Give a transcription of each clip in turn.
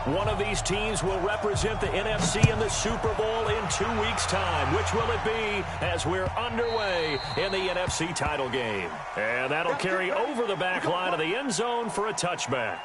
One of these teams will represent the NFC in the Super Bowl in 2 weeks' time. Which will it be as we're underway in the NFC title game? And that'll carry over the back line of the end zone for a touchback.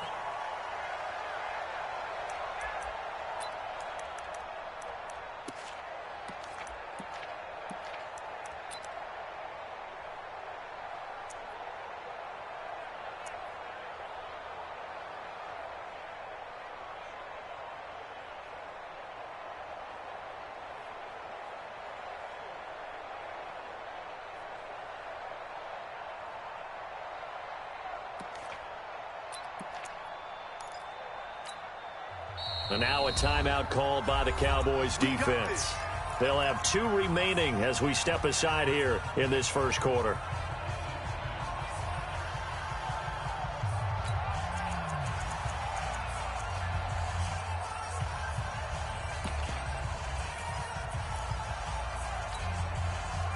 And now a timeout called by the Cowboys defense. They'll have 2 remaining as we step aside here in this first quarter.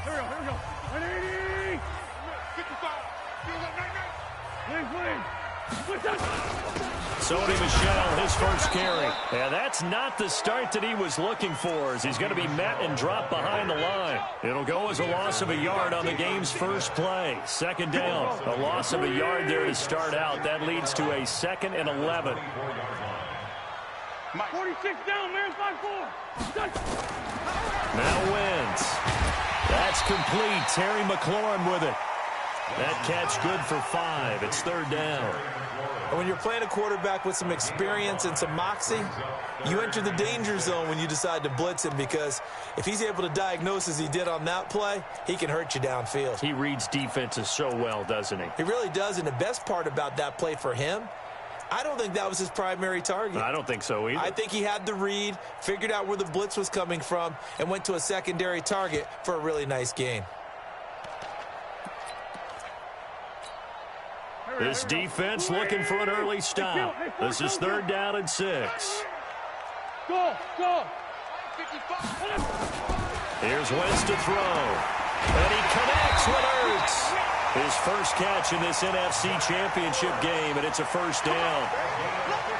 Here we go. 180. 55. Sony Michel, his first carry. And that's not the start that he was looking for, as he's going to be met and dropped behind the line. It'll go as a loss of a yard on the game's first play. Second down. A loss of a yard there to start out. That leads to a 2nd and 11. 46 down, man. 5-4. Now Wentz. That's complete. Terry McLaurin with it. That catch good for 5. It's 3rd down. And when you're playing a quarterback with some experience and some moxie, you enter the danger zone when you decide to blitz him, because if he's able to diagnose as he did on that play, he can hurt you downfield. He reads defenses so well, doesn't he? He really does, and the best part about that play for him, I don't think that was his primary target. I don't think so either. I think he had the read, figured out where the blitz was coming from, and went to a secondary target for a really nice gain. This defense looking for an early stop. This is 3rd down and 6. Go. Here's Wentz to throw. And he connects with Ertz. His first catch in this NFC Championship game, and it's a 1st down.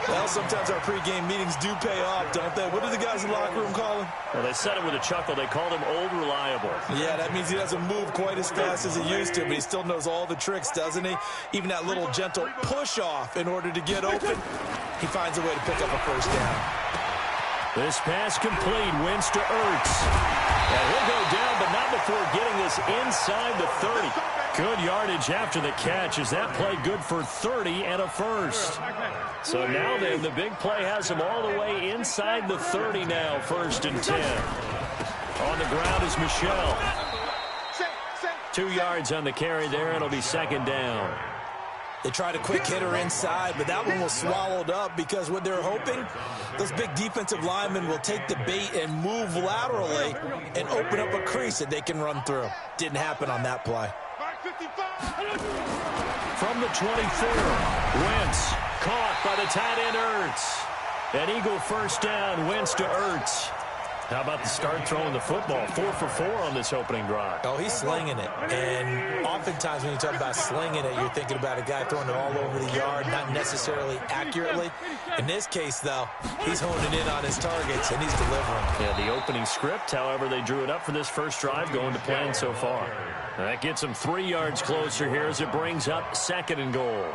Well, sometimes our pregame meetings do pay off, don't they? What do the guys in the locker room call him? Well, they said it with a chuckle. They called him Old Reliable. Yeah, that means he doesn't move quite as fast as he used to, but he still knows all the tricks, doesn't he? Even that little gentle push-off in order to get open, he finds a way to pick up a 1st down. This pass complete. Wentz to Ertz. And he'll go down, but not before getting this inside the 30. Good yardage after the catch. Is that play good for 30 and a 1st? So now then, the big play has him all the way inside the 30 now, 1st and 10. On the ground is Michel. 2 yards on the carry there. It'll be 2nd down. They tried a quick hitter inside, but that one was swallowed up, because what they're hoping, those big defensive linemen will take the bait and move laterally and open up a crease that they can run through. Didn't happen on that play. From the 24, Wentz caught by the tight end Ertz. An Eagle 1st down. Wentz to Ertz. How about the start throwing the football? 4 for 4 on this opening drive. Oh, he's slinging it. And oftentimes when you talk about slinging it, you're thinking about a guy throwing it all over the yard, not necessarily accurately. In this case, though, he's honing in on his targets, and he's delivering. Yeah, the opening script, however, they drew it up for this first drive, going to plan so far. That gets them 3 yards closer here as it brings up 2nd and goal.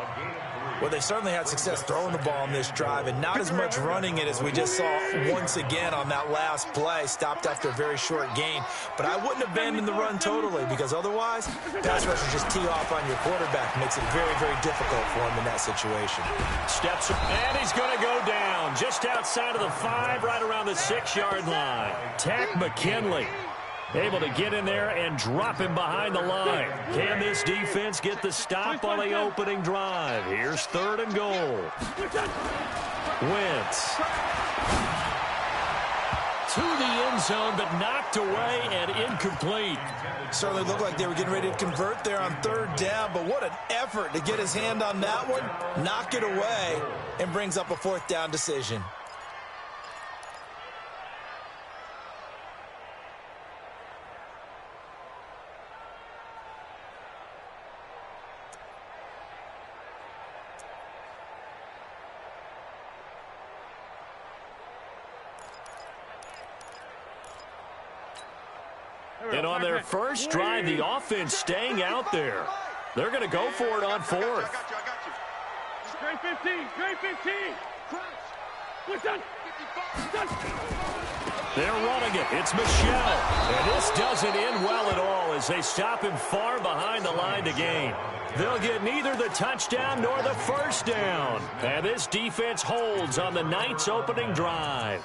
Well, they certainly had success throwing the ball on this drive, and not as much running it as we just saw once again on that last play. Stopped after a very short gain. But I wouldn't abandon the run totally, because otherwise, pass rushers just tee off on your quarterback. Makes it very, very difficult for him in that situation. Steps, and he's going to go down just outside of the 5, right around the 6-yard line. Tack McKinley able to get in there and drop him behind the line. Can this defense get the stop on the opening drive? Here's 3rd and goal. Wentz to the end zone, but knocked away and incomplete. Certainly looked like they were getting ready to convert there on 3rd down, but what an effort to get his hand on that one, knock it away, and brings up a 4th down decision. And on their first drive, the offense staying out there. They're going to go for it on fourth. Straight 15, straight 15. What's done? They're running it. It's Michelle. And this doesn't end well at all as they stop him far behind the line to gain. They'll get neither the touchdown nor the first down. And this defense holds on the Knights' opening drive.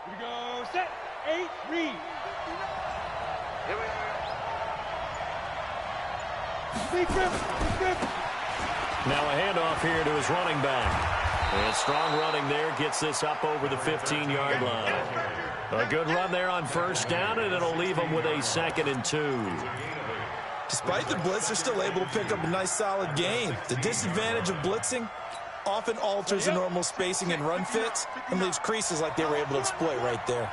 Here we go, set, 8, read. Here we go. Big grip, big grip. Now a handoff here to his running back. And strong running there gets this up over the 15-yard line. A good run there on first down, and it'll leave them with a 2nd and 2. Despite the blitz, they're still able to pick up a nice, solid gain. The disadvantage of blitzing often alters the normal spacing and run fits and leaves creases like they were able to exploit right there.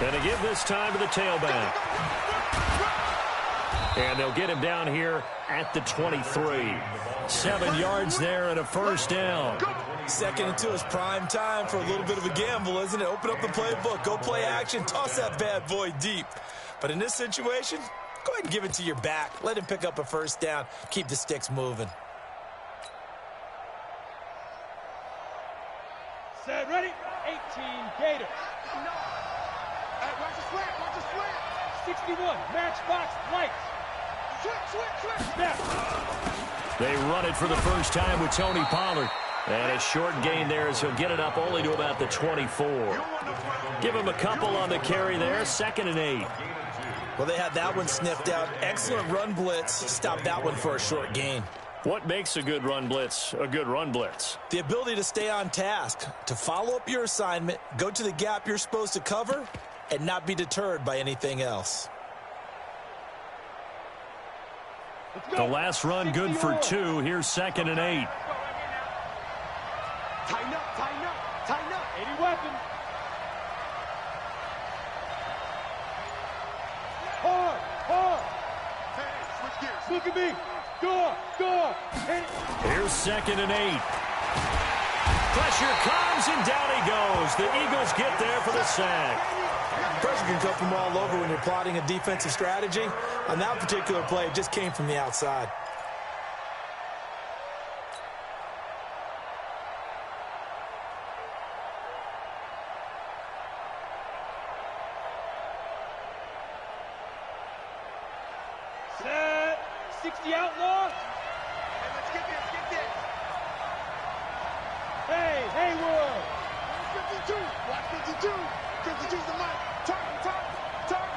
And to give this time to the tailback. And they'll get him down here at the 23. 7 yards there and a first down. 2nd and 2 is prime time for a little bit of a gamble, isn't it? Open up the playbook, go play action, toss that bad boy deep. But in this situation, go ahead and give it to your back. Let him pick up a first down. Keep the sticks moving. Set, ready, 18, Gators. Hey, watch the slant, watch the slant. 61, matchbox, lights. Switch. Snap. They run it for the first time with Tony Pollard. And a short gain there as he'll get it up only to about the 24. Give him a couple on the carry there, 2nd and 8. Well, they had that one sniffed out. Excellent run blitz. Stopped that one for a short gain. What makes a good run blitz a good run blitz? The ability to stay on task, to follow up your assignment, go to the gap you're supposed to cover, and not be deterred by anything else. The last run good for 2. Here's 2nd and 8. Tighten up. 80 weapons. Hard. Hey, switch gears. Look at me. Go. Hit it. Here's 2nd and 8. Pressure comes, and down he goes. The Eagles get there for the sack. Pressure can come from all over when you're plotting a defensive strategy. On that particular play, it just came from the outside. Set, 60 outlaw. Hey, let's get this. Hey, Haywood. 52, watch 52. 52's the mic. Turn.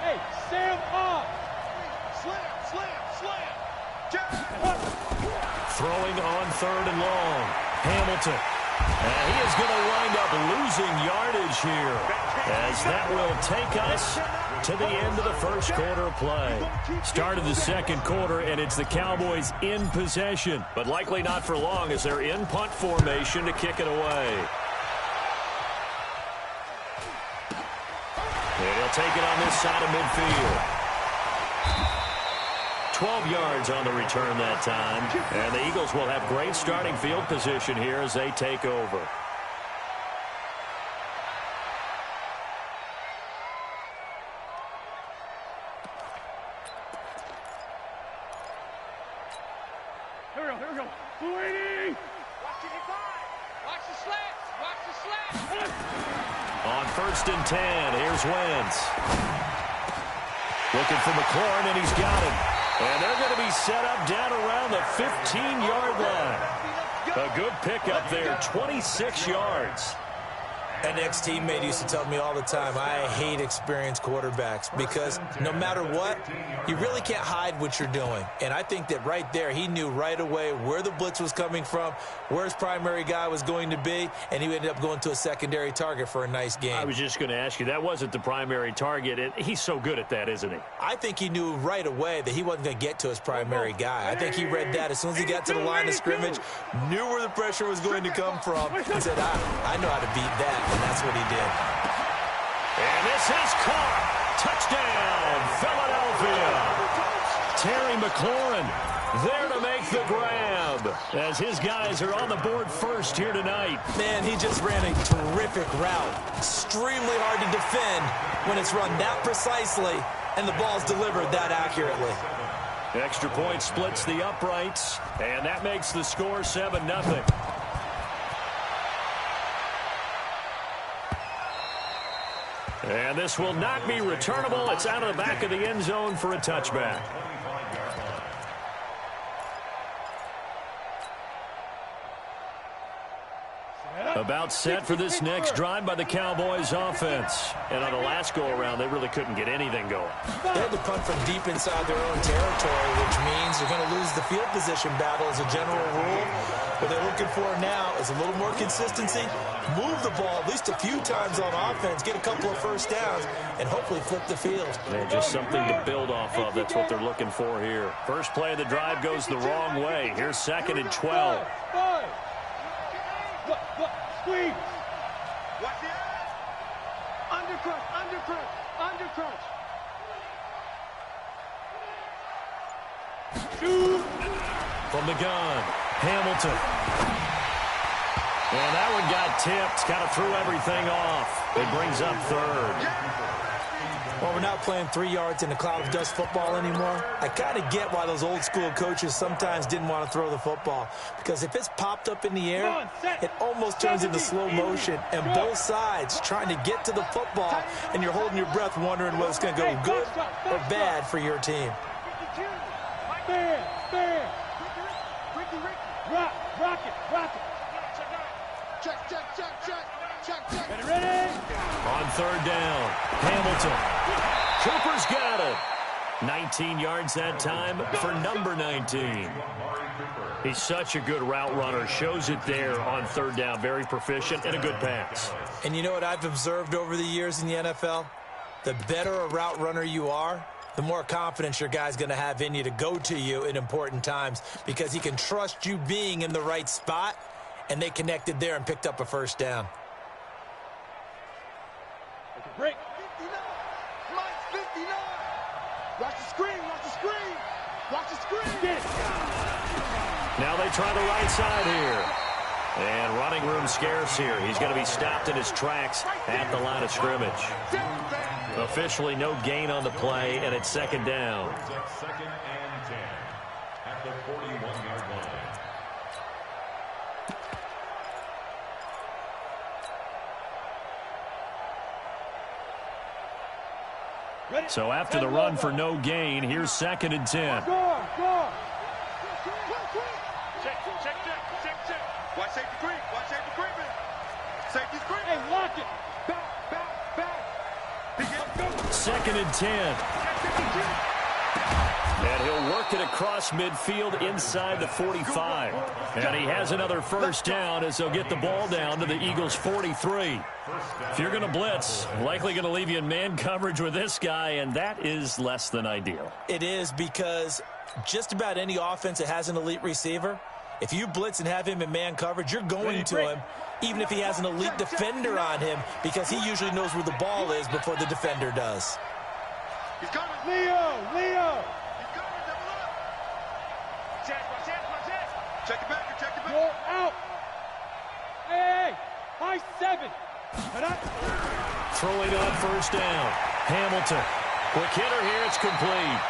Hey, Sam off. Slam. Throwing on 3rd and long. Hamilton. And he is going to wind up losing yardage here, as that will take us to the end of the first quarter play. Start of the 2nd quarter, and it's the Cowboys in possession, but likely not for long as they're in punt formation to kick it away. And he'll take it on this side of midfield. 12 yards on the return that time. And the Eagles will have great starting field position here as they take over. Here we go. 280. Watch the divide. Watch the slats. On 1st and 10, here's Wentz. Looking for McLaurin, and he's got him. And they're going to be set up down around the 15-yard line. A good pickup there, 26 yards. An ex-teammate used to tell me all the time, I hate experienced quarterbacks because no matter what, you really can't hide what you're doing. And I think that right there, he knew right away where the blitz was coming from, where his primary guy was going to be, and he ended up going to a secondary target for a nice game. I was just going to ask you, that wasn't the primary target, and he's so good at that, isn't he? I think he knew right away that he wasn't going to get to his primary guy. I think he read that as soon as he got to the line of scrimmage, knew where the pressure was going to come from, and said, I know how to beat that, and that's what he did. And this is caught. Touchdown, Philadelphia. Terry McLaurin there to make the grab as his guys are on the board first here tonight. Man, he just ran a terrific route. Extremely hard to defend when it's run that precisely and the ball's delivered that accurately. Extra point splits the uprights, and that makes the score 7-0. And this will not be returnable. It's out of the back of the end zone for a touchback. About set for this next drive by the Cowboys offense. And on the last go-around, they really couldn't get anything going. They had to punt from deep inside their own territory, which means they're going to lose the field position battle as a general rule. What they're looking for now is a little more consistency, move the ball at least a few times on offense, get a couple of first downs, and hopefully flip the field. Man, just something to build off of. That's what they're looking for here. First play of the drive goes the wrong way. Here's 2nd and 12. Squeeze. Watch it. Undercrunch, undercrunch, undercrunch. Shoot. From the gun, Hamilton. And that one got tipped. Kind of threw everything off. It brings up 3rd. Well, we're not playing 3 yards in a cloud of dust football anymore. I kind of get why those old school coaches sometimes didn't want to throw the football. Because if it's popped up in the air, it almost turns into slow motion. And both sides trying to get to the football, and you're holding your breath wondering whether it's going to go good or bad for your team. Stand. Rock it. Check. Ready? On 3rd down, Hamilton. Cooper's got it. 19 yards that time for number 19. He's such a good route runner. Shows it there on 3rd down. Very proficient and a good pass. And you know what I've observed over the years in the NFL? The better a route runner you are, the more confidence your guy's going to have in you to go to you in important times because he can trust you being in the right spot, and they connected there and picked up a first down. Break. 59. Mike's 59. Watch the screen. Now they try the right side here. And running room scarce here. He's going to be stopped in his tracks at the line of scrimmage. Officially no gain on the play, and it's 2nd down. 2nd and 10 at the 41-yard line. So after the run for no gain, here's 2nd and 10. Go. Check. Watch safety creep. Safety's creep. Hey, lock it. Back. 2nd and 10. And he'll work it across midfield inside the 45. And he has another first down as they'll get the ball down to the Eagles' 43. If you're going to blitz, likely going to leave you in man coverage with this guy, and that is less than ideal. It is because just about any offense that has an elite receiver, if you blitz and have him in man coverage, you're going to him, even if he has an elite defender on him, because he usually knows where the ball is before the defender does. He's coming. Leo. He's coming. Double up. Check the back. Go out. Hey. High 7. Throwing on first down. Hamilton. Quick hitter here. It's complete.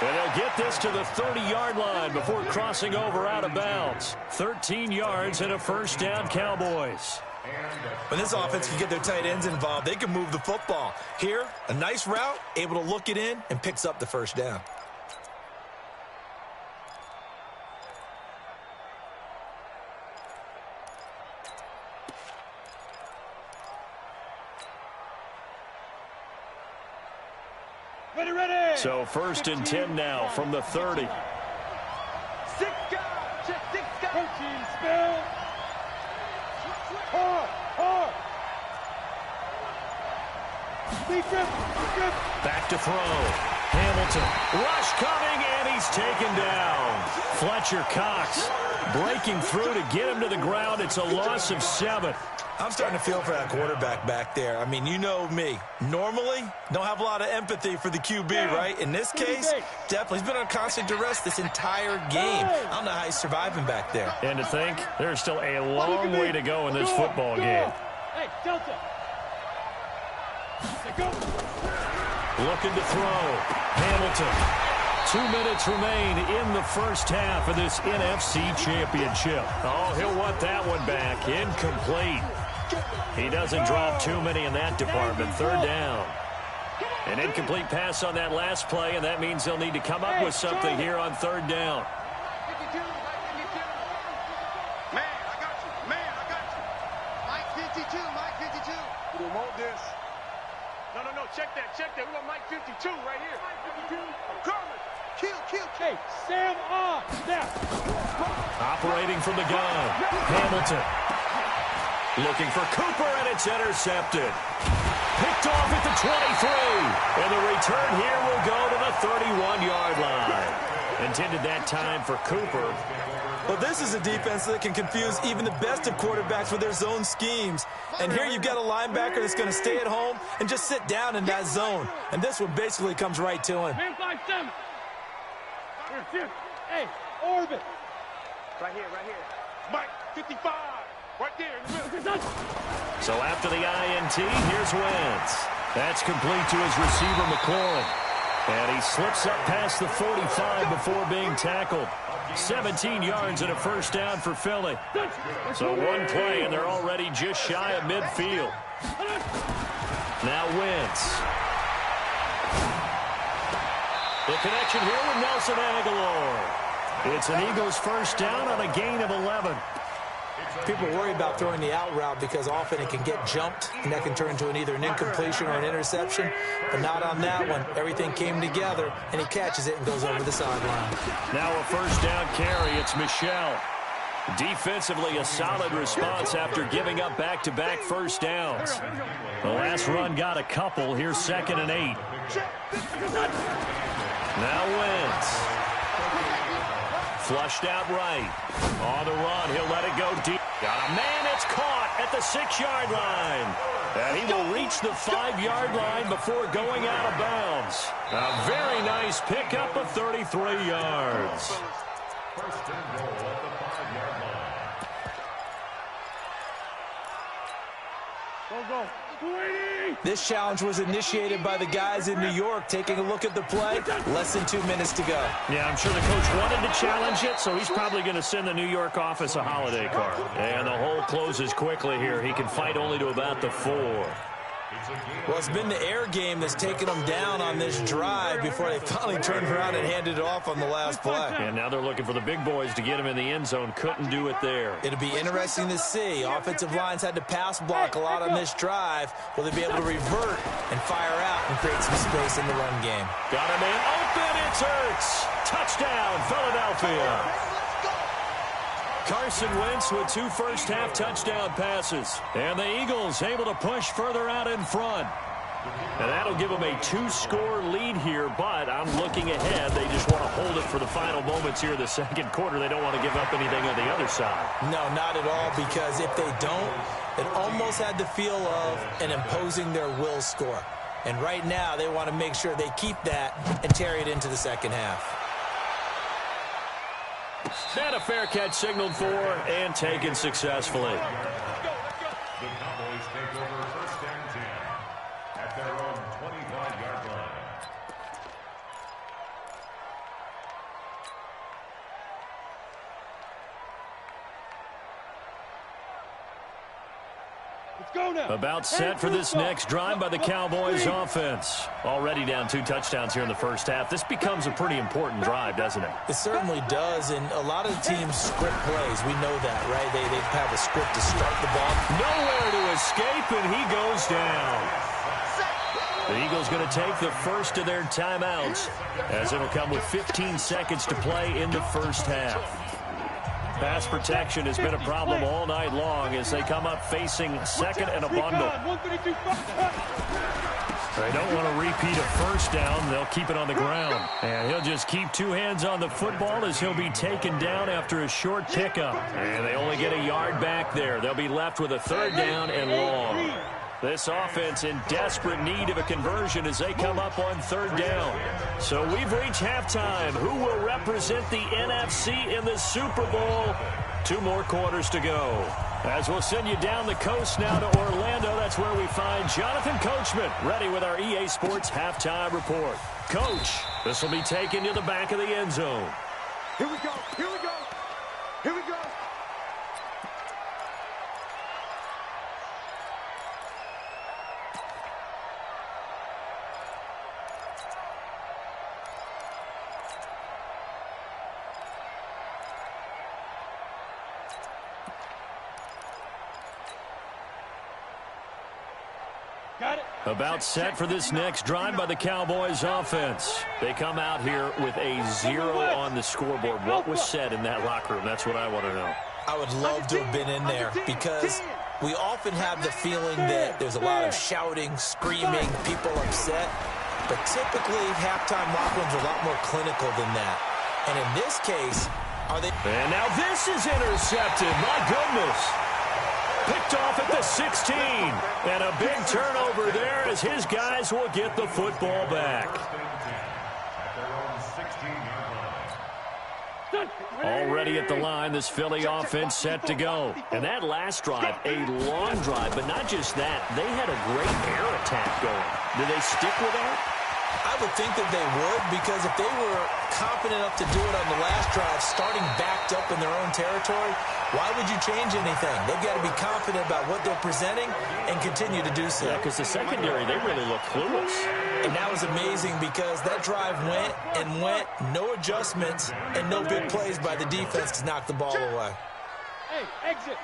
And they'll get this to the 30-yard line before crossing over out of bounds. 13 yards and a first down, Cowboys. When this offense can get their tight ends involved, they can move the football. Here, a nice route, able to look it in, and picks up the first down. Ready. So 1st and 10 now from the 30. 6 guys. Check 6 guys. Coaching spell. Hard. Big grip. Back to throw. Hamilton. Rush coming, and he's taken down. Fletcher Cox breaking through to get him to the ground. It's a loss of 7. I'm starting to feel for that quarterback back there. I mean, you know me. Normally, don't have a lot of empathy for the QB, right? In this case, definitely. He's been on constant duress this entire game. I don't know how he's surviving back there. And to think, there's still a long way to go in this football game. Hey, Delta. Go. Looking to throw. Hamilton. 2 minutes remain in the first half of this NFC Championship. Oh, he'll want that one back. Incomplete. He doesn't drop too many in that department. 3rd down. An incomplete pass on that last play, and that means they'll need to come up with something here on 3rd down. Man, I got you. Mike 52. We don't want this. No. Check that. We want Mike 52 right here. Mike 52. I'm coming. Kill. Hey, Sam on. Now. Operating from the gun. Hamilton. Looking for Cooper, and it's intercepted. Picked off at the 23. And the return here will go to the 31-yard line. Intended that time for Cooper. Well, this is a defense that can confuse even the best of quarterbacks with their zone schemes. And here you've got a linebacker that's going to stay at home and just sit down in that zone. And this one basically comes right to him. Man 5-7. Here. Hey, orbit. Right here. Mike 55. Right there in the middle. So after the INT, here's Wentz. That's complete to his receiver, McLaurin. And he slips up past the 45 before being tackled. 17 yards and a 1st down for Philly. So one play, and they're already just shy of midfield. Now Wentz. The connection here with Nelson Aguilar. It's an Eagles 1st down on a gain of 11. People worry about throwing the out route because often it can get jumped, and that can turn into either an incompletion or an interception. But not on that one. Everything came together, and he catches it and goes over the sideline. Now a 1st down carry. It's Michel. Defensively, a solid response after giving up back-to-back 1st downs. The last run got a couple. Here's 2nd and 8. Now Wentz. Flushed out right. On the run, he'll let it go deep. Got a man, it's caught at the 6-yard line. And he will reach the 5-yard line before going out of bounds. A very nice pickup of 33 yards. 1st and goal at the 5-yard line. Go. This challenge was initiated by the guys in New York. Taking a look at the play, less than 2 minutes to go. Yeah, I'm sure the coach wanted to challenge it, so he's probably going to send the New York office a holiday card. And the hole closes quickly here. He can fight only to about the 4. Well, it's been the air game that's taken them down on this drive before they finally turned around and handed it off on the last play. And now they're looking for the big boys to get him in the end zone. Couldn't do it there. It'll be interesting to see. Offensive lines had to pass block a lot on this drive. Will they be able to revert and fire out and create some space in the run game? Got a man open. It's Hurts. Touchdown, Philadelphia. Carson Wentz with 2 first-half touchdown passes. And the Eagles able to push further out in front. And that'll give them a 2-score lead here, but I'm looking ahead. They just want to hold it for the final moments here in the 2nd quarter. They don't want to give up anything on the other side. No, not at all, because if they don't, it almost had the feel of an imposing their will score. And right now, they want to make sure they keep that and carry it into the 2nd half. And a fair catch signaled for and taken successfully. The Cowboys take over 1st and 10 at their own 25-yard line. Let's go now. About set for this next drive by the Cowboys offense. Already down 2 touchdowns here in the first half. This becomes a pretty important drive, doesn't it? It certainly does, and a lot of the teams script plays. We know that, right? They have a script to start the ball. Nowhere to escape, and he goes down. The Eagles going to take the first of their timeouts, as it'll come with 15 seconds to play in the first half. Pass protection has been a problem all night long as they come up facing second and a bundle. They don't want to repeat a first down. They'll keep it on the ground. And he'll just keep two hands on the football as he'll be taken down after a short pickup. And they only get a yard back there. They'll be left with a third down and long. This offense in desperate need of a conversion as they come up on third down. So we've reached halftime. Who will represent the NFC in the Super Bowl? 2 more quarters to go. As we'll send you down the coast now to Orlando, that's where we find Jonathan Coachman, ready with our EA Sports halftime report. Coach, this will be taken to the back of the end zone. Here we go. Here we go. Here we go. About set for this next drive by the Cowboys offense. They come out here with a 0 on the scoreboard. What was said in that locker room? That's what I want to know. I would love to have been in there because we often have the feeling that there's a lot of shouting, screaming, people upset. But typically, halftime locker rooms are a lot more clinical than that. And in this case, are they... And now this is intercepted. My goodness. Picked off at the 16. And a big turnover there as his guys will get the football back. Already at the line, this Philly offense set to go. And that last drive, a long drive, but not just that. They had a great air attack going. Did they stick with that? I would think that they would, because if they were confident enough to do it on the last drive, starting backed up in their own territory, why would you change anything? They've got to be confident about what they're presenting and continue to do so. Yeah, because the secondary, they really look clueless. And that was amazing because that drive went and went, no adjustments, and no big plays by the defense to knock the ball away. Hey, exit.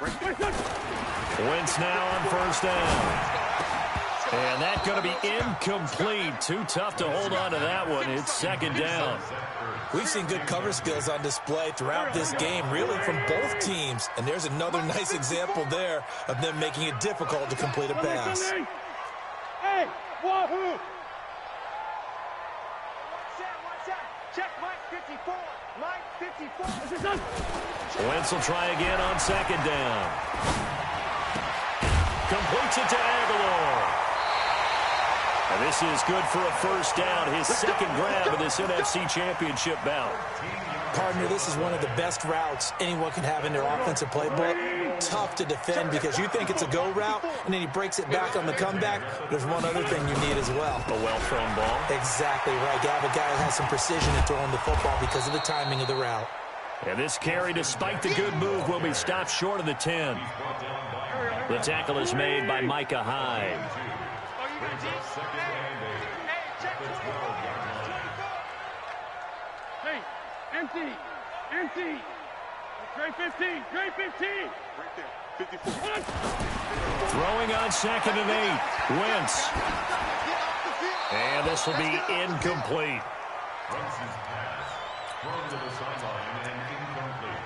Wentz now on first down. And that's going to be incomplete. Too tough to hold on to that one. It's second down. We've seen good cover skills on display throughout this game, really from both teams. And there's another nice example there of them making it difficult to complete a pass. Hey, wahoo! Check Mike 54. Mike 54. Wentz will try again on second down. Completes it to Aguilar. And this is good for a first down, his second grab of this NFC Championship bout. Partner, this is one of the best routes anyone can have in their offensive playbook. Tough to defend because you think it's a go route, and then he breaks it back on the comeback. There's one other thing you need as well. A well-thrown ball. Exactly right. You have a guy who has some precision in throwing the football because of the timing of the route. And this carry, despite the good move, will be stopped short of the 10. The tackle is made by Micah Hyde. Hey, empty. Empty. Great 15. Great 15. Right there. 54. Throwing on second and 8. Wentz. And this will be incomplete. Wentz's pass thrown to the sideline and incomplete.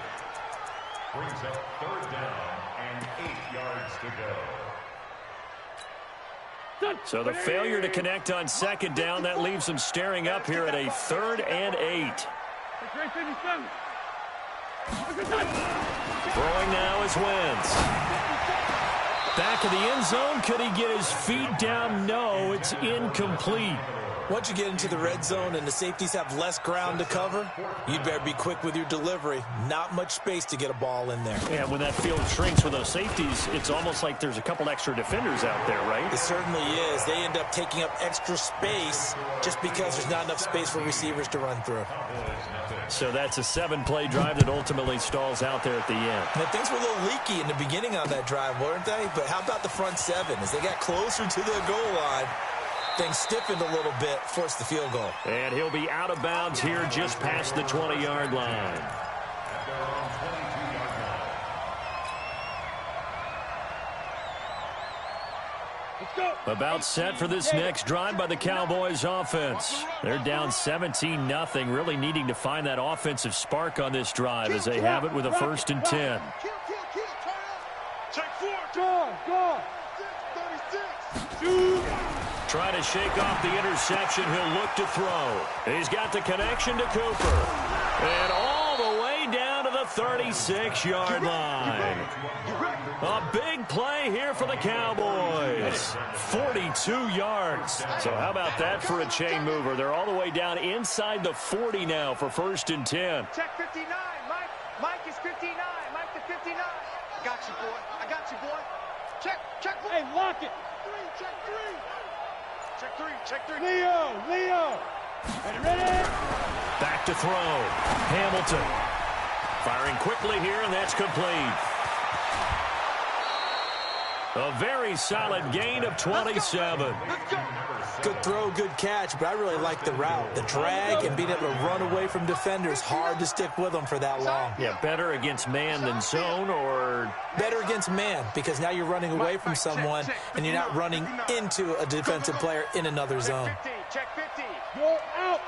Brings up third down and 8 yards to go. So the failure to connect on second down, that leaves them staring up here at a 3rd and 8. Great 57. Throwing now is Wentz. Back of the end zone. Could he get his feet down? No, it's incomplete. Once you get into the red zone and the safeties have less ground to cover, you'd better be quick with your delivery. Not much space to get a ball in there. And when that field shrinks with those safeties, it's almost like there's a couple extra defenders out there, right? It certainly is. They end up taking up extra space just because there's not enough space for receivers to run through. So that's a 7-play drive that ultimately stalls out there at the end. Now, things were a little leaky in the beginning on that drive, weren't they? But how about the front 7? As they got closer to the goal line, things stiffened a little bit, forced the field goal. And he'll be out of bounds here just past the 20-yard line. Let's About set for this next drive by the Cowboys offense. They're down 17-0, really needing to find that offensive spark on this drive as they have it with a 1st and 10. Check 4. Go. 36. Trying to shake off the interception. He'll look to throw. He's got the connection to Cooper. And all the way down to the 36-yard line. A big play here for the Cowboys. 42 yards. So how about that for a chain mover? They're all the way down inside the 40 now for 1st and 10. Check 59. Mike is 59. Mike to 59. I got you, boy. I got you, boy. Check. Hey, lock it. 3. Check 3. Check 3. Leo. Ready? Back to throw. Hamilton. Firing quickly here, and that's complete. A very solid gain of 27. Let's go. Good throw, good catch, but I really like the route. The drag and being able to run away from defenders, hard to stick with them for that long. Yeah, better against man than zone, or Better against man, because now you're running away from someone and you're not running into a defensive player in another zone. Check 50. Go out.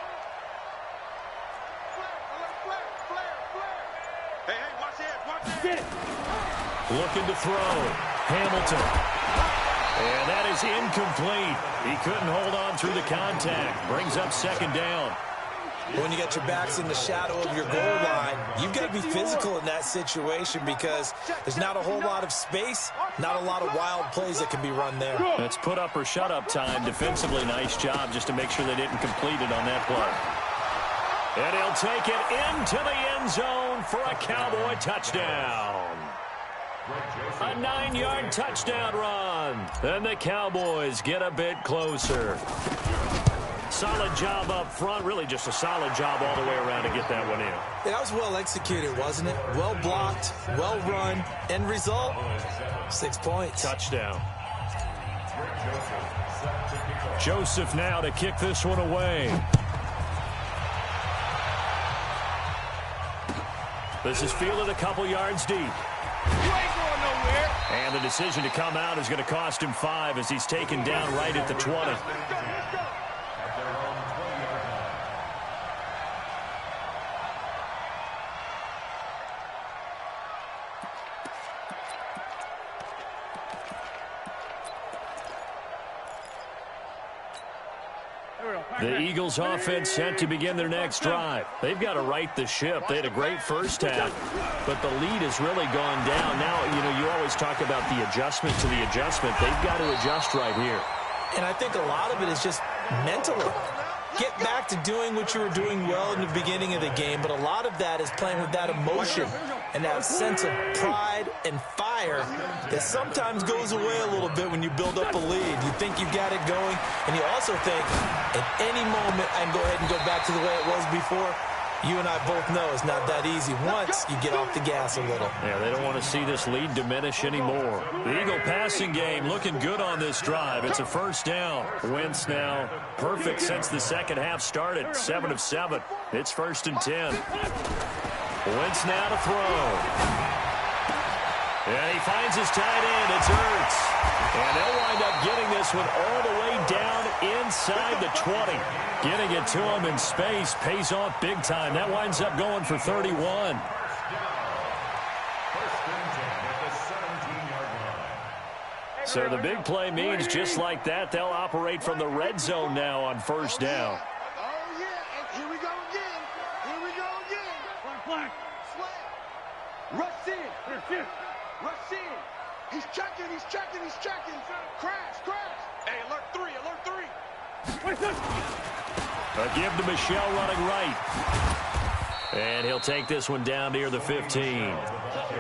Flare. Hey, watch it. Get it. looking to throw. Hamilton. And that is incomplete. He couldn't hold on through the contact. Brings up 2nd down. When you got your backs in the shadow of your goal line, you've got to be physical in that situation because there's not a whole lot of space, not a lot of wild plays that can be run there. That's put up or shut up time. Defensively, nice job just to make sure they didn't complete it on that play. And he'll take it into the end zone for a Cowboy touchdown. A 9-yard touchdown run. And the Cowboys get a bit closer. Solid job up front. Really just a solid job all the way around to get that one in. Yeah, that was well executed, wasn't it? Well blocked, well run. End result, 6 points. Touchdown. Joseph now to kick this one away. This is fielded a couple yards deep. You ain't going nowhere. And the decision to come out is going to cost him 5 as he's taken down right at the 20. The Eagles offense set to begin their next drive. They've got to right the ship. They had a great first half, but the lead has really gone down. Now, you always talk about the adjustment to the adjustment. They've got to adjust right here. And I think a lot of it is just mentally. Get back to doing what you were doing well in the beginning of the game, but a lot of that is playing with that emotion and that sense of pride and fire that sometimes goes away a little bit when you build up a lead. You think you've got it going, and you also think at any moment I can go ahead and go back to the way it was before. You and I both know it's not that easy once you get off the gas a little. Yeah, they don't want to see this lead diminish anymore. The Eagle passing game looking good on this drive. It's a first down. Wentz now perfect since the second half started. 7 of 7. It's 1st and 10. Wentz now to throw. And he finds his tight end. It's Ertz. And they'll wind up getting this one all the way down inside the 20. Getting it to him in space pays off big time. That winds up going for 31. So the big play means just like that, they'll operate from the red zone now on first down. Oh, yeah. And here we go again. Here we go again. Flag. Slam. Rush in. Rush in. He's checking. Crash. Hey, alert 3. A give to Michelle running right. And he'll take this one down near the 15.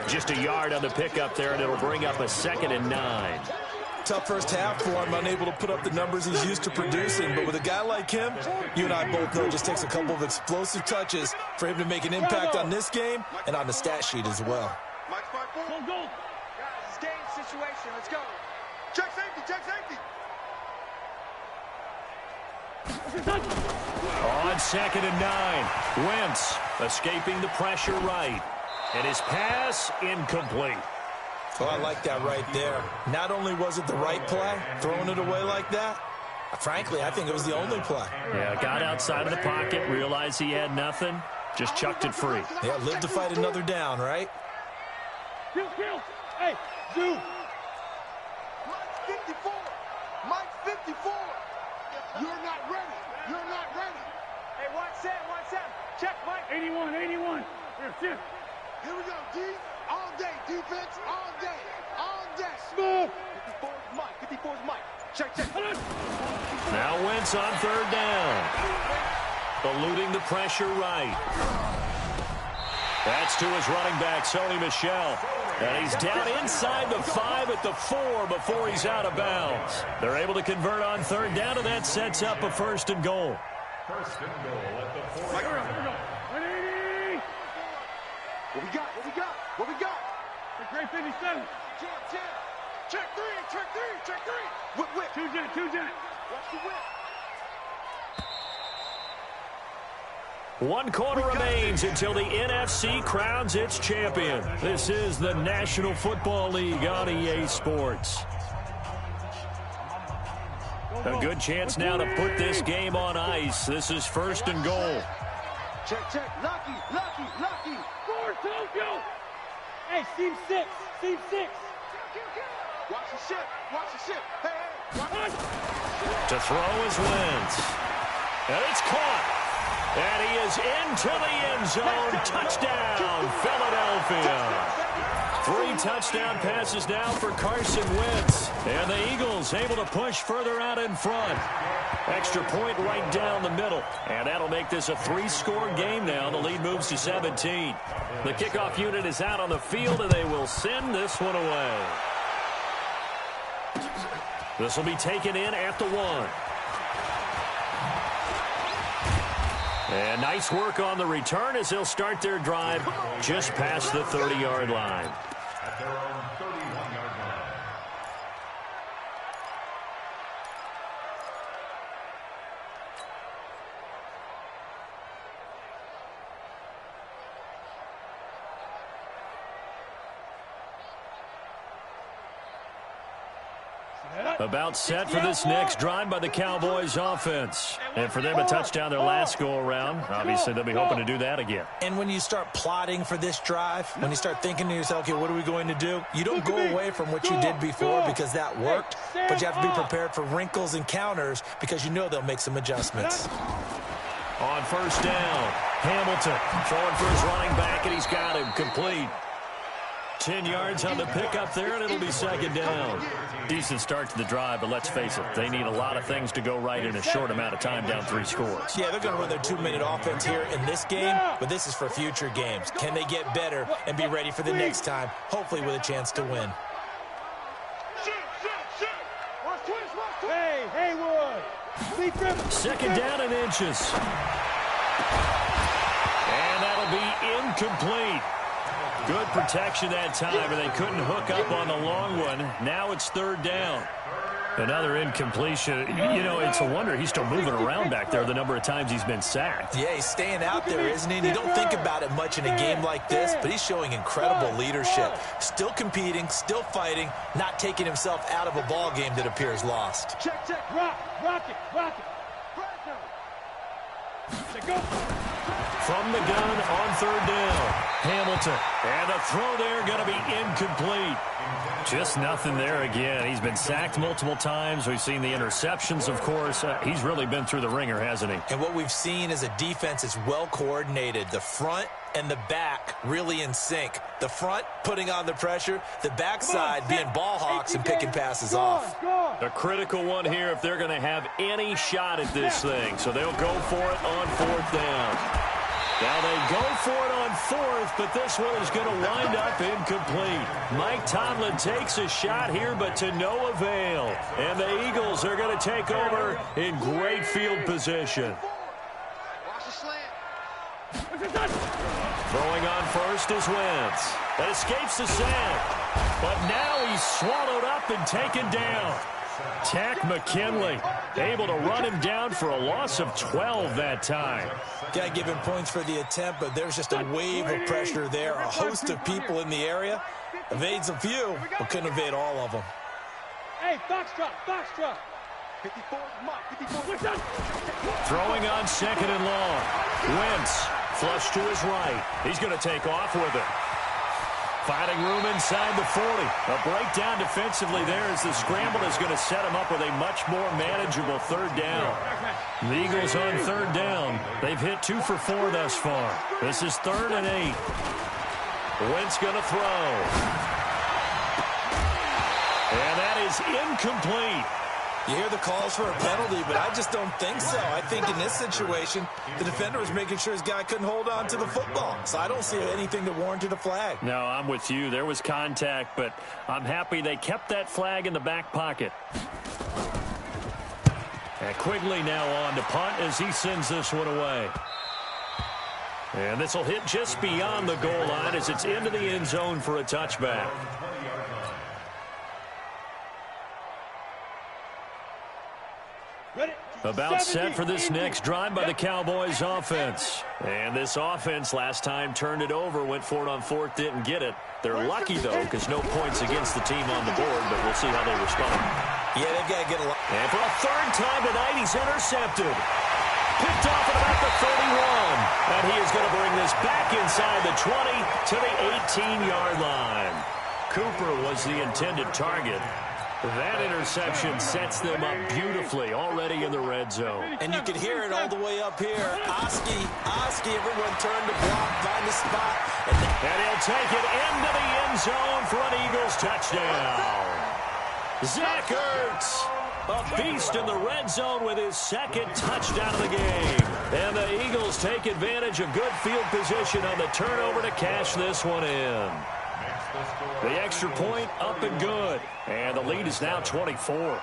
Just a yard on the pickup there, and it'll bring up a 2nd and 9. Tough first half for him, unable to put up the numbers he's used to producing. But with a guy like him, you and I both know it just takes a couple of explosive touches for him to make an impact on this game and on the stat sheet as well. Mike, 5-4. Go. Guys, it's game situation. Let's go. Check safety. On 2nd and 9, Wentz escaping the pressure right. And his pass incomplete. Well, I like that right there. Not only was it the right play, throwing it away like that, frankly, I think it was the only play. Yeah, got outside of the pocket, realized he had nothing, just chucked it free. Yeah, live to fight another down, right? Kill. Hey, dude. Mike's 54. Mike's 54. You're not ready. You're not ready. Hey, watch Sam. Check, Mike. 81. Here, shift. Here we go, D. All day. Defense, all day. All day. Smooth. 54 is Mike. Check. Now Wentz on third down. Eluding the pressure right. That's to his running back, Sony Michel. And he's down inside the 5 at the 4 before he's out of bounds. They're able to convert on third down, and that sets up a 1st and goal. 1st and goal at the 40. Ready? What we got? The great 57. Jam. Check three. Whip. Two jet. Watch the whip. 1 quarter remains until the NFC crowns its champion. This is the National Football League on EA Sports. A good chance now to put this game on ice. This is 1st and goal. Check. Lucky. Forward, Tokyo. Hey, seam 6. Watch the ship. Hey. Watch. To throw is Wentz. And it's caught. And he is into the end zone. Touchdown, Philadelphia. 3 touchdown passes now for Carson Wentz. And the Eagles able to push further out in front. Extra point right down the middle. And that'll make this a 3-score game now. The lead moves to 17. The kickoff unit is out on the field, and they will send this one away. This will be taken in at the 1. And nice work on the return as they'll start their drive just past the 30-yard line. At their own 31-yard line. About set for this next drive by the Cowboys offense. And for them, a touchdown their last go-around. Obviously, they'll be hoping to do that again. And when you start plotting for this drive, when you start thinking to yourself, okay, what are we going to do? You don't go away from what you did before because that worked, but you have to be prepared for wrinkles and counters because you know they'll make some adjustments. On 1st down, Hamilton throwing for his running back, and he's got him complete. 10 yards on the pickup there, and it'll be 2nd down. Decent start to the drive, but let's face it, they need a lot of things to go right in a short amount of time, down 3 scores. Yeah, they're going to run their 2-minute offense here in this game, but this is for future games. Can they get better and be ready for the next time, hopefully with a chance to win? Hey, Haywood. 2nd down and inches. And that'll be incomplete. Good protection that time, and they couldn't hook up on the long one. Now it's 3rd down. Another incompletion. You know, it's a wonder he's still moving around back there the number of times he's been sacked. Yeah, he's staying out there, isn't he? And you don't think about it much in a game like this, but he's showing incredible leadership. Still competing, still fighting, not taking himself out of a ball game that appears lost. Check. Rock it. Go. From the gun on 3rd down, Hamilton. And a throw there going to be incomplete. Just nothing there again. He's been sacked multiple times. We've seen the interceptions, of course. He's really been through the ringer, hasn't he? And what we've seen is a defense is well coordinated. The front and the back really in sync. The front putting on the pressure, the backside being ball hawks and picking passes off. A critical one here if they're going to have any shot at this thing. So they'll go for it on 4th down. Now they go for it on 4th, but this one is going to wind up incomplete. Mike Tomlin takes a shot here, but to no avail. And the Eagles are going to take over in great field position. Watch the slant. Throwing on 1st is Wentz. That escapes the sack. But now he's swallowed up and taken down. Tack McKinley able to run him down for a loss of 12 that time. Got to give him points for the attempt, but there's just a wave of pressure there, a host of people in the area. Evades a few, but couldn't evade all of them. Hey, box drop, box drop. 54, Mike, 54. Throwing on second and long. Wentz, flush to his right. He's going to take off with it. Finding room inside the 40. A breakdown defensively there as the scramble is going to set him up with a much more manageable third down. The Eagles on third down. They've hit 2 for 4 thus far. This is 3rd and 8. Wentz going to throw. And that is incomplete. You hear the calls for a penalty, but I just don't think so. I think in this situation, the defender was making sure his guy couldn't hold on to the football. So I don't see anything that warranted a flag. No, I'm with you. There was contact, but I'm happy they kept that flag in the back pocket. And Quigley now on to punt as he sends this one away. And this will hit just beyond the goal line as it's into the end zone for a touchback. About set for this next drive by the Cowboys offense. And this offense last time turned it over, went for it on 4th, didn't get it. They're lucky, though, because no points against the team on the board, but we'll see how they respond. Yeah, they've got to get a lot. And for a 3rd time tonight, he's intercepted. Picked off at about the 31. And he is going to bring this back inside the 20 to the 18-yard line. Cooper was the intended target. That interception sets them up beautifully already in the red zone. And you can hear it all the way up here. Oski, everyone turn to block, find a spot. And he'll take it into the end zone for an Eagles touchdown. Zach Ertz, a beast in the red zone with his 2nd touchdown of the game. And the Eagles take advantage of good field position on the turnover to cash this one in. The extra point up and good. And the lead is now 24.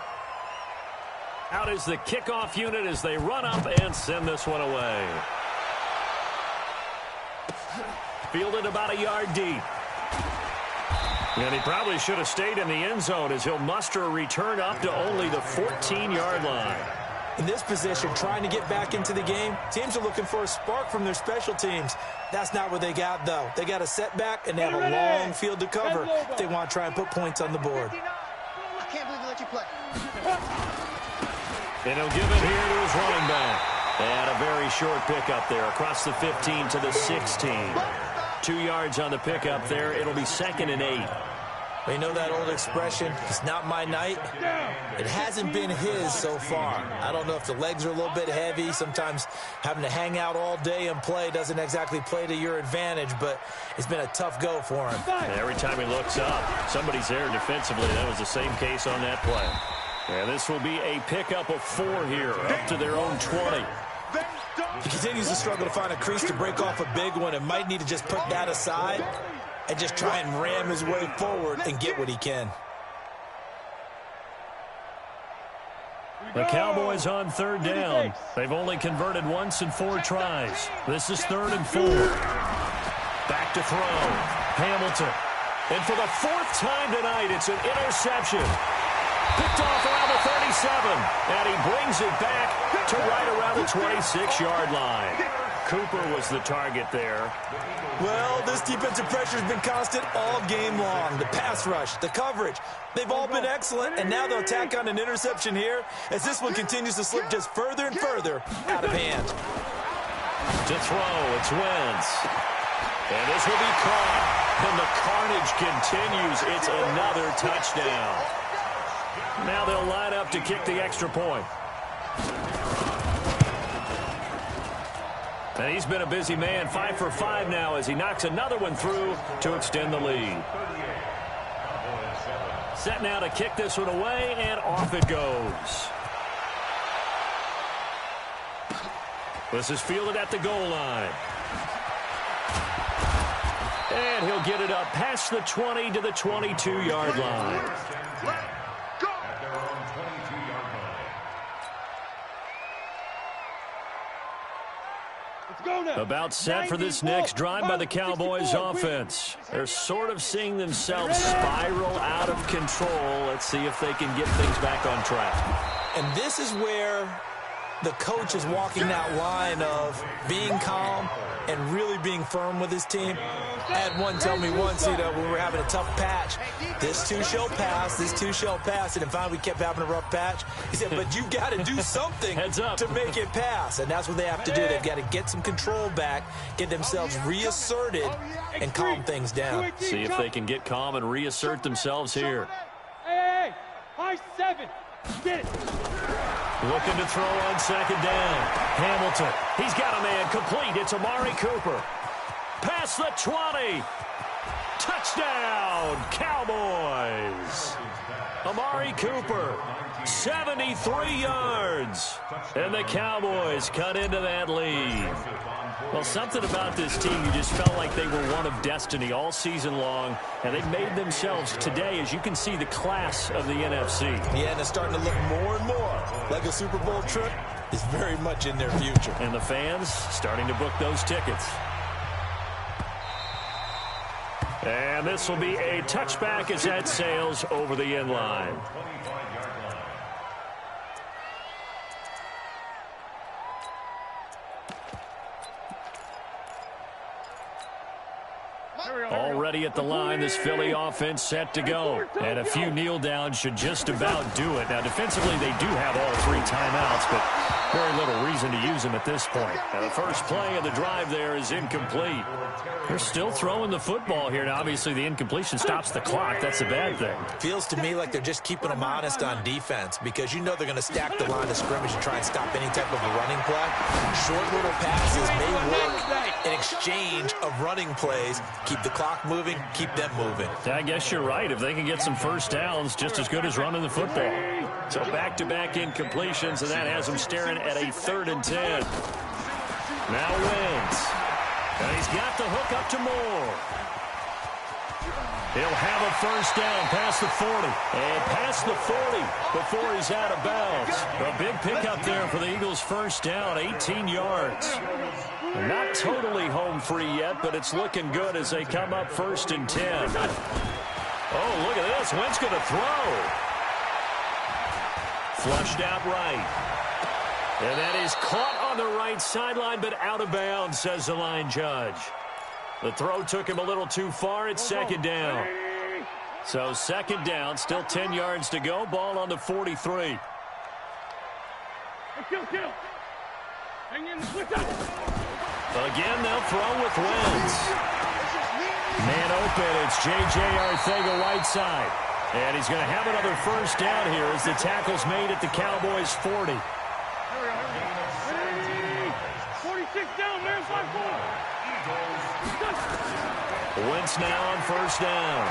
Out is the kickoff unit as they run up and send this one away. Fielded about a yard deep. And he probably should have stayed in the end zone as he'll muster a return up to only the 14-yard line. In this position, trying to get back into the game, teams are looking for a spark from their special teams. That's not what they got, though. They got a setback, and they have a long field to cover if they want to try and put points on the board. I can't believe they let you play. And he'll give it here to his running back. And a very short pickup there across the 15 to the 16. 2 yards on the pickup there. It'll be 2nd and 8. You know that old expression, it's not my night? It hasn't been his so far. I don't know if the legs are a little bit heavy. Sometimes having to hang out all day and play doesn't exactly play to your advantage, but it's been a tough go for him. And every time he looks up, somebody's there defensively. That was the same case on that play. And this will be a pickup of 4 here, up to their own 20. He continues to struggle to find a crease to break off a big one and might need to just put that aside and just try and ram his way forward and get what he can. The Cowboys on 3rd down. They've only converted once in 4 tries. This is 3rd and 4. Back to throw. Hamilton. And for the 4th time tonight, it's an interception. Picked off around the 37. And he brings it back to right around the 26-yard line. Cooper was the target there. Well, this defensive pressure has been constant all game long. The pass rush, the coverage, they've all been excellent, and now they'll tack on an interception here as this one continues to slip just further and further out of hand. To throw, it's Wentz. And this will be caught. And the carnage continues. It's another touchdown. Now they'll line up to kick the extra point. And he's been a busy man, 5 for 5 now as he knocks another one through to extend the lead. Set now to kick this one away, and off it goes. This is fielded at the goal line. And he'll get it up past the 20 to the 22-yard line. About set for this next drive by the Cowboys offense. They're sort of seeing themselves spiral out of control. Let's see if they can get things back on track. And this is where the coach is walking that line of being calm and really being firm with his team. I had one tell me once, when we were having a tough patch, this too shall pass, this too shall pass, and then finally we kept having a rough patch. He said, but you've got to do something to make it pass, and that's what they have to do. They've got to get some control back, get themselves reasserted, and calm things down. See if they can get calm and reassert themselves here. Hey, high 7. Get it. Looking to throw on second down. Hamilton. He's got a man complete. It's Amari Cooper. Past the 20. Touchdown, Cowboys. Amari Cooper, 73 yards. And the Cowboys cut into that lead. Well, something about this team, you just felt like they were one of destiny all season long, and they made themselves today, as you can see, the class of the NFC. Yeah, and it's starting to look more and more like a Super Bowl trip is very much in their future. And the fans starting to book those tickets. And this will be a touchback as that sails over the end line. Already at the line, this Philly offense set to go. And a few kneel downs should just about do it. Now, defensively, they do have all 3 timeouts, but very little reason to use them at this point. Now, the first play of the drive there is incomplete. They're still throwing the football here. Now, obviously, the incompletion stops the clock. That's a bad thing. Feels to me like they're just keeping them honest on defense because you know they're going to stack the line of scrimmage and try and stop any type of a running play. Short little passes may work in exchange of running plays. Keep the clock moving, keep them moving. I guess you're right. If they can get some first downs, just as good as running the football. So back-to-back incompletions, and that has them staring at a 3rd and 10. Now Wentz. And he's got the hook up to Moore. He'll have a first down past the 40. And past the 40 before he's out of bounds. A big pickup there for the Eagles' first down, 18 yards. Not totally home free yet, but it's looking good as they come up 1st and 10. Oh, look at this. Wentz going to throw. Flushed out right. And that is caught on the right sideline, but out of bounds, says the line judge. The throw took him a little too far. It's 2nd down. So 2nd down, still 10 yards to go. Ball on the 43. Again, they'll throw with Wentz. Man open, it's J.J. Arcega-Whiteside. And he's going to have another first down here as the tackle's made at the Cowboys' 40. 46 down, man, 5-4. Wentz now on first down.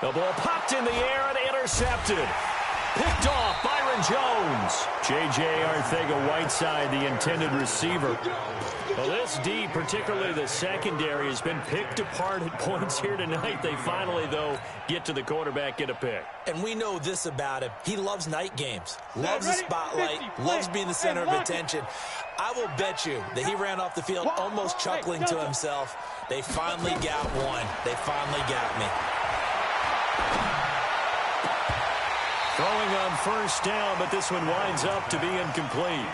The ball popped in the air and intercepted. Picked off Byron Jones. J.J. Arcega-Whiteside, the intended receiver. Well, this D, particularly the secondary, has been picked apart at points here tonight. They finally, though, get to the quarterback, get a pick. And we know this about him. He loves night games, loves the spotlight, loves being the center of attention. I will bet you that he ran off the field almost chuckling to himself. They finally got one. They finally got me. Throwing on first down, but this one winds up to be incomplete.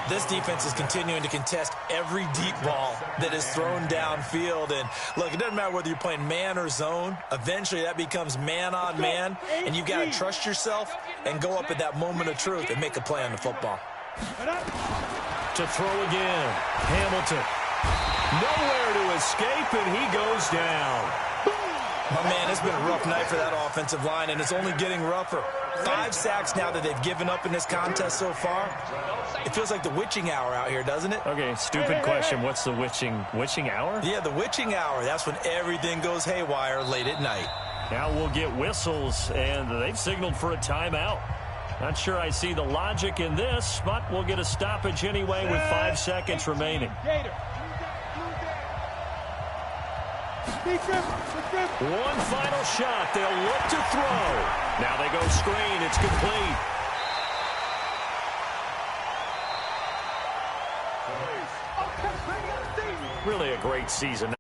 This defense is continuing to contest every deep ball that is thrown downfield. And, look, it doesn't matter whether you're playing man or zone. Eventually, that becomes man on man, and you've got to trust yourself and go up at that moment of truth and make a play on the football. To throw again. Hamilton. Nowhere to escape, and he goes down. My man, it's been a rough night for that offensive line, and it's only getting rougher. 5 sacks now that they've given up in this contest so far. It feels like the witching hour out here, doesn't it? Okay, stupid question. What's the witching hour? Yeah, the witching hour. That's when everything goes haywire late at night. Now we'll get whistles, and they've signaled for a timeout. Not sure I see the logic in this, but we'll get a stoppage anyway with 5 seconds remaining. One final shot. They'll look to throw. Now they go screen. It's complete. Really a great season.